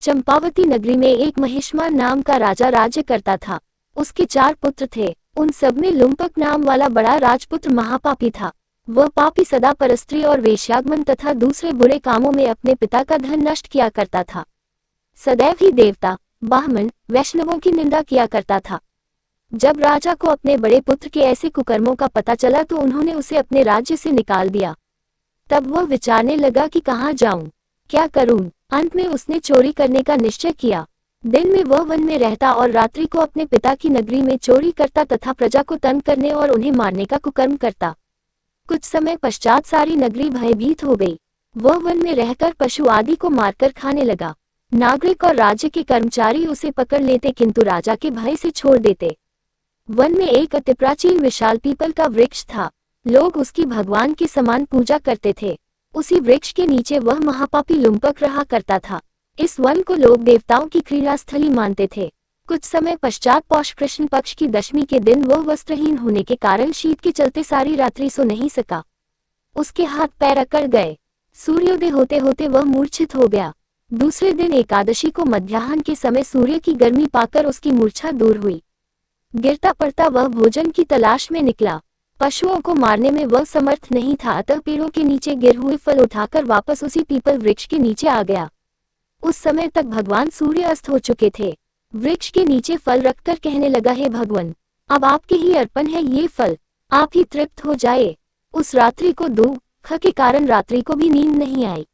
चंपावती नगरी में एक महिष्मान नाम का राजा राज्य करता था। उसके 4 पुत्र थे। उन सब में लुम्पक नाम वाला बड़ा राजपुत्र महापापी था। वह पापी सदा परस्त्री और वेश्यागमन तथा दूसरे बुरे कामों में अपने पिता का धन नष्ट किया करता था। सदैव ही देवता, ब्राह्मण, वैष्णवों की निंदा किया करता था। जब राजा को अपने बड़े पुत्र के ऐसे कुकर्मों का पता चला तो उन्होंने उसे अपने राज्य से निकाल दिया। तब वह विचारने लगा कि कहाँ जाऊं, क्या करूं। अंत में उसने चोरी करने का निश्चय किया। दिन में वह वन में रहता और रात्रि को अपने पिता की नगरी में चोरी करता तथा प्रजा को तंग करने और उन्हें मारने का कुकर्म करता। कुछ समय पश्चात सारी नगरी भयभीत हो गई। वह वन में रहकर पशु आदि को मारकर खाने लगा। नागरिक और राज्य के कर्मचारी उसे पकड़ लेते किंतु राजा के भय से छोड़ देते। वन में एक अति प्राचीन विशाल पीपल का वृक्ष था। लोग उसकी भगवान के समान पूजा करते थे। उसी वृक्ष के नीचे वह महापापी लुम्पक रहा करता था। इस वन को लोग देवताओं की क्रीड़ास्थली मानते थे। कुछ समय पश्चात पौष कृष्ण पक्ष की दशमी के दिन वह वस्त्रहीन होने के कारण शीत के चलते सारी रात्रि सो नहीं सका। उसके हाथ पैर अकड़ गए। सूर्योदय होते होते वह मूर्छित हो गया। दूसरे दिन एकादशी को मध्याह्न के समय सूर्य की गर्मी पाकर उसकी मूर्छा दूर हुई। गिरता पड़ता वह भोजन की तलाश में निकला। पशुओं को मारने में वह समर्थ नहीं था, अतः पेड़ों के नीचे गिर हुए फल उठाकर वापस उसी पीपल वृक्ष के नीचे आ गया। उस समय तक भगवान सूर्य अस्त हो चुके थे। वृक्ष के नीचे फल रखकर कहने लगा, हे भगवान, अब आपके ही अर्पण है ये फल, आप ही तृप्त हो जाए। उस रात्रि को दुख के कारण रात्रि को भी नींद नहीं आई।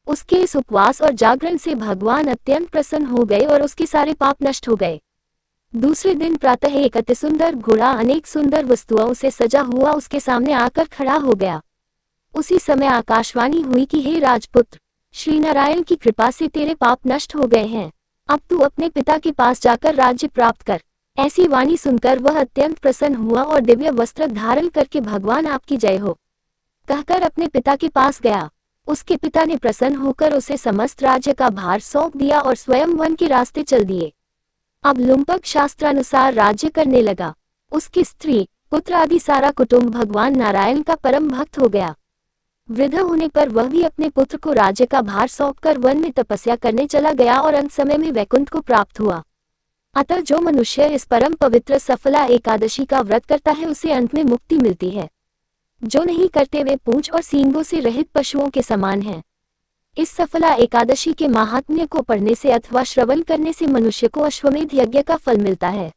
उसके इस उपवास और जागरण से भगवान अत्यंत प्रसन्न हो गए और उसके सारे पाप नष्ट हो गए। दूसरे दिन प्रातः एक अति सुंदर घोड़ा अनेक सुंदर वस्तुओं से सजा हुआ उसके सामने आकर खड़ा हो गया। उसी समय आकाशवाणी हुई कि हे राजपुत्र, श्री नारायण की कृपा से तेरे पाप नष्ट हो गए हैं। अब तू अपने पिता के पास जाकर राज्य प्राप्त कर। ऐसी वाणी सुनकर वह अत्यंत प्रसन्न हुआ और दिव्य वस्त्र धारण करके भगवान आपकी जय हो कहकर अपने पिता के पास गया। उसके पिता ने प्रसन्न होकर उसे समस्त राज्य का भार सौंप दिया और स्वयं वन के रास्ते चल दिए। अब लुम्पक शास्त्रानुसार राज्य करने लगा। उसकी स्त्री, पुत्र आदि सारा कुटुंब भगवान नारायण का परम भक्त हो गया। वृद्ध होने पर वह भी अपने पुत्र को राज्य का भार सौंपकर वन में तपस्या करने चला गया और अंत समय में वैकुंठ को प्राप्त हुआ। अतः जो मनुष्य इस परम पवित्र सफला एकादशी का व्रत करता है उसे अंत में मुक्ति मिलती है। जो नहीं करते वे पूंछ और सींगों से रहित पशुओं के समान हैं। इस सफला एकादशी के महात्म्य को पढ़ने से अथवा श्रवण करने से मनुष्य को अश्वमेध यज्ञ का फल मिलता है।